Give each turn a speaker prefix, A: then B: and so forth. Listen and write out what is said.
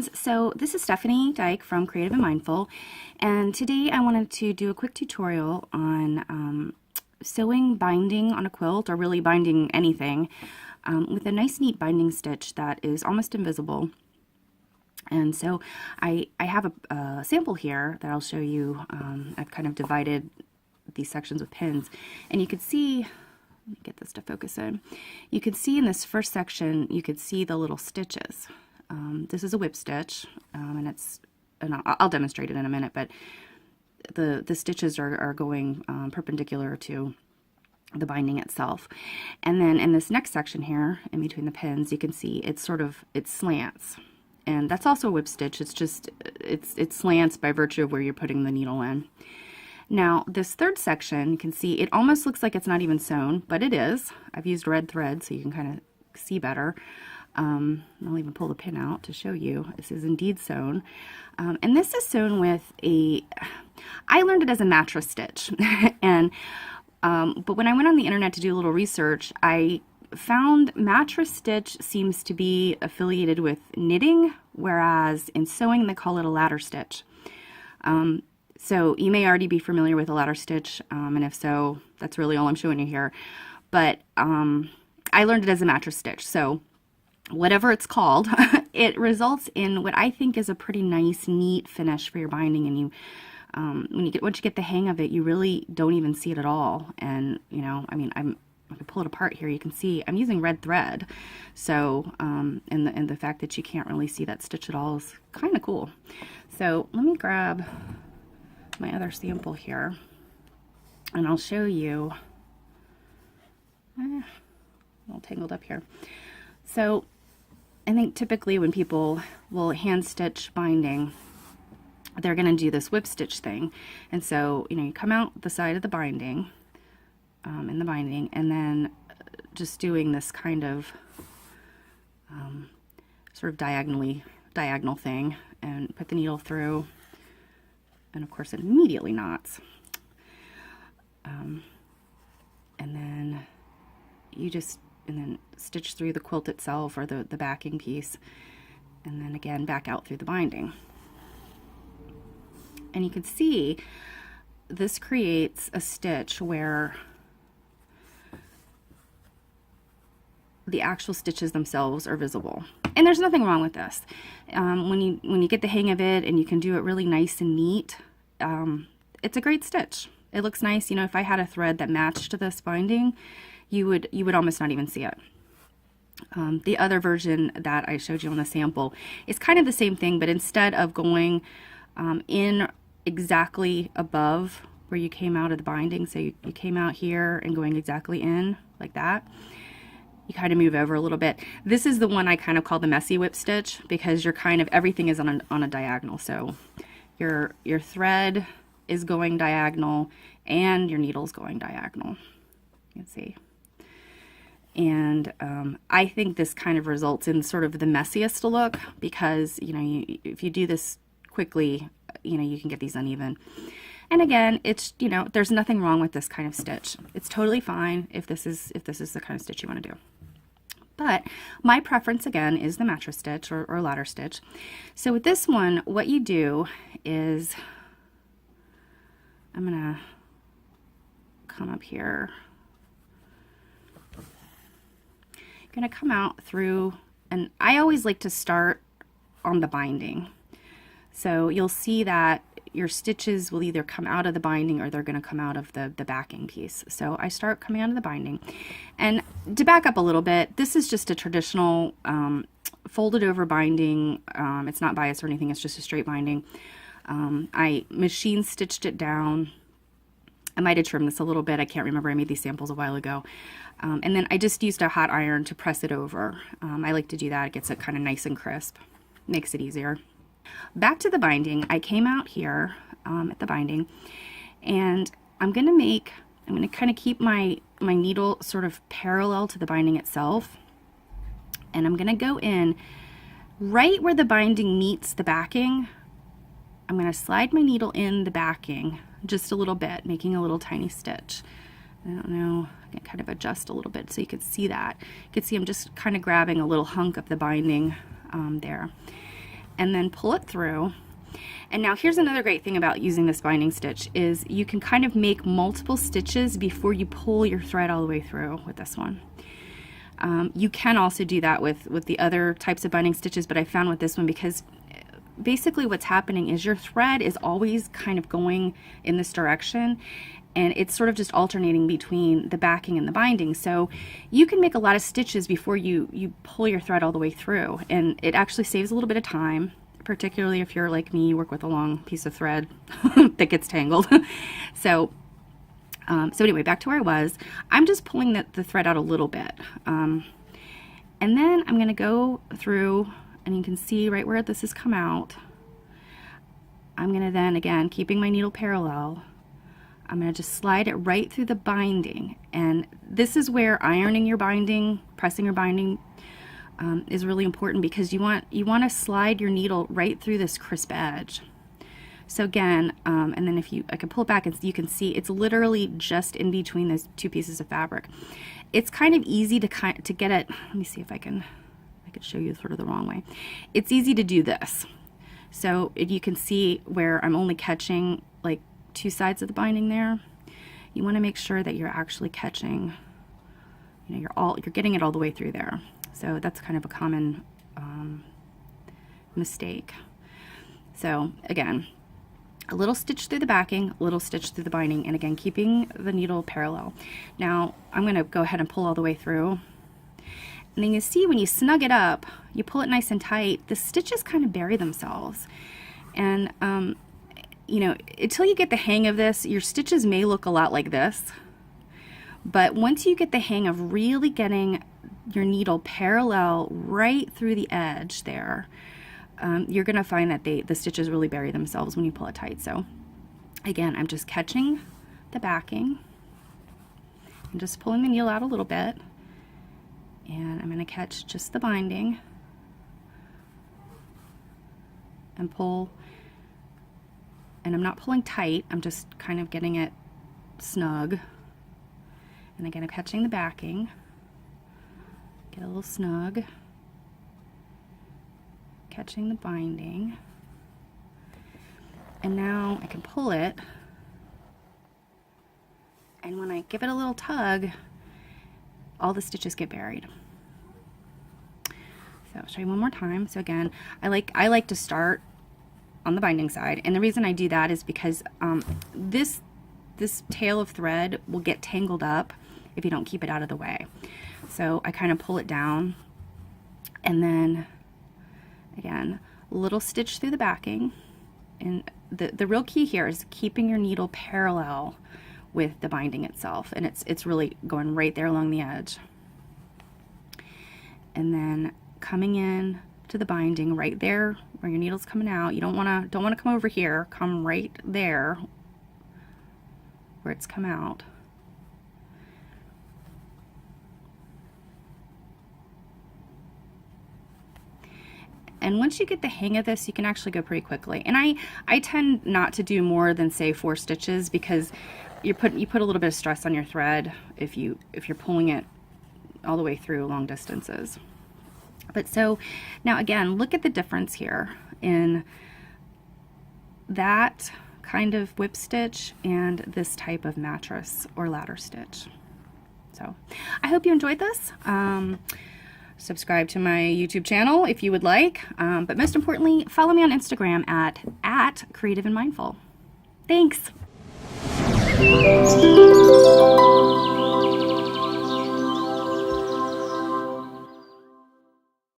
A: friends, so this is Stephanie Dyke from Creative and Mindful, and today I wanted to do a quick tutorial on sewing binding on a quilt, or really binding anything, with a nice neat binding stitch that is almost invisible. And so I have a sample here that I'll show you. I've kind of divided these sections with pins, and you could see, let me get this to focus in, you could see in this first section, you could see the little stitches. This is a whip stitch, and I'll demonstrate it in a minute, but the stitches are going perpendicular to the binding itself. And then in this next section here, in between the pins, you can see it slants. And that's also a whip stitch. It's just, it slants by virtue of where you're putting the needle in. Now, this third section, you can see it almost looks like it's not even sewn, but it is. I've used red thread so you can kind of see better. I'll even pull the pin out to show you. This is indeed sewn. And this is sewn with I learned it as a mattress stitch. And, but when I went on the internet to do a little research, I found mattress stitch seems to be affiliated with knitting, whereas in sewing they call it a ladder stitch. So you may already be familiar with a ladder stitch, and if so, that's really all I'm showing you here. But I learned it as a mattress stitch, so whatever it's called, it results in what I think is a pretty nice, neat finish for your binding. And you, once you get the hang of it, you really don't even see it at all. And you know, I mean, if I pull it apart here, you can see I'm using red thread. So, and the fact that you can't really see that stitch at all is kind of cool. So let me grab my other sample here, and I'll show you. All tangled up here. So I think typically when people will hand stitch binding, they're going to do this whip stitch thing. And so, you know, you come out the side of the binding, in the binding, and then just doing this kind of sort of diagonal thing, and put the needle through, and of course it immediately knots. And then you just stitch through the quilt itself, or the backing piece, and then again back out through the binding. And you can see this creates a stitch where the actual stitches themselves are visible. And there's nothing wrong with this. When you get the hang of it and you can do it really nice and neat, it's a great stitch. It looks nice. You know, if I had a thread that matched this binding, you would almost not even see it. The other version that I showed you on the sample is kind of the same thing, but instead of going in exactly above where you came out of the binding, so you came out here and going exactly in like that, you kind of move over a little bit. This is the one I kind of call the messy whip stitch, because you're kind of, everything is on a diagonal. So your thread is going diagonal and your needle's going diagonal. You can see. And I think this kind of results in sort of the messiest look, because, you know, if you do this quickly, you know, you can get these uneven. And again, it's, you know, there's nothing wrong with this kind of stitch. It's totally fine if this is the kind of stitch you want to do. But my preference, again, is the mattress stitch or ladder stitch. So with this one, what you do is, I'm gonna come up here. You're gonna come out through, and I always like to start on the binding. So you'll see that your stitches will either come out of the binding or they're going to come out of the backing piece. So I start coming out of the binding. And to back up a little bit, this is just a traditional folded over binding. It's not biased or anything, it's just a straight binding. I machine stitched it down. I might have trimmed this a little bit, I can't remember, I made these samples a while ago. And then I just used a hot iron to press it over. I like to do that, it gets it kind of nice and crisp, makes it easier. Back to the binding, I came out here at the binding, and I'm going to kind of keep my needle sort of parallel to the binding itself, and I'm going to go in right where the binding meets the backing. I'm going to slide my needle in the backing just a little bit, making a little tiny stitch. I don't know, I can kind of adjust a little bit so you can see that. You can see I'm just kind of grabbing a little hunk of the binding there. and then pull it through. And now here's another great thing about using this binding stitch is you can kind of make multiple stitches before you pull your thread all the way through with this one. You can also do that with the other types of binding stitches, but I found with this one, because basically what's happening is your thread is always kind of going in this direction, and it's sort of just alternating between the backing and the binding. So you can make a lot of stitches before you pull your thread all the way through, and it actually saves a little bit of time, particularly if you're like me, you work with a long piece of thread that gets tangled. So anyway, back to where I was. I'm just pulling the thread out a little bit. And then I'm going to go through, and you can see right where this has come out. I'm going to then, again, keeping my needle parallel, I'm going to just slide it right through the binding. And this is where ironing your binding, pressing your binding is really important, because you want to slide your needle right through this crisp edge. So again, and then I can pull it back and you can see it's literally just in between those two pieces of fabric. It's kind of easy to get it. Let me see if I could show you sort of the wrong way. It's easy to do this. So if you can see where I'm only catching like two sides of the binding there, you want to make sure that you're actually catching, you know, you're getting it all the way through there. So that's kind of a common mistake. So again, a little stitch through the backing, a little stitch through the binding, and again, keeping the needle parallel. Now, I'm going to go ahead and pull all the way through. And then you see when you snug it up, you pull it nice and tight, the stitches kind of bury themselves. And, you know, until you get the hang of this, your stitches may look a lot like this. But once you get the hang of really getting your needle parallel right through the edge there, you're going to find that the stitches really bury themselves when you pull it tight. So again, I'm just catching the backing and just pulling the needle out a little bit, and I'm going to catch just the binding and pull, and I'm not pulling tight, I'm just kind of getting it snug. And again, I'm catching the backing, get a little snug, catching the binding, and now I can pull it, and when I give it a little tug, all the stitches get buried. So I'll show you one more time. So again, I like to start on the binding side, and the reason I do that is because this tail of thread will get tangled up if you don't keep it out of the way. So I kind of pull it down, and then again, a little stitch through the backing, and the real key here is keeping your needle parallel with the binding itself, and it's really going right there along the edge. And then coming in to the binding right there where your needle's coming out. You don't want to come over here. Come right there where it's come out. And once you get the hang of this, you can actually go pretty quickly. And I tend not to do more than, say, 4 stitches, because you put a little bit of stress on your thread if you're pulling it all the way through long distances. But so now again, look at the difference here in that kind of whip stitch and this type of mattress or ladder stitch. So I hope you enjoyed this. Subscribe to my YouTube channel if you would like, but most importantly, follow me on Instagram at Creative and Mindful. Thanks.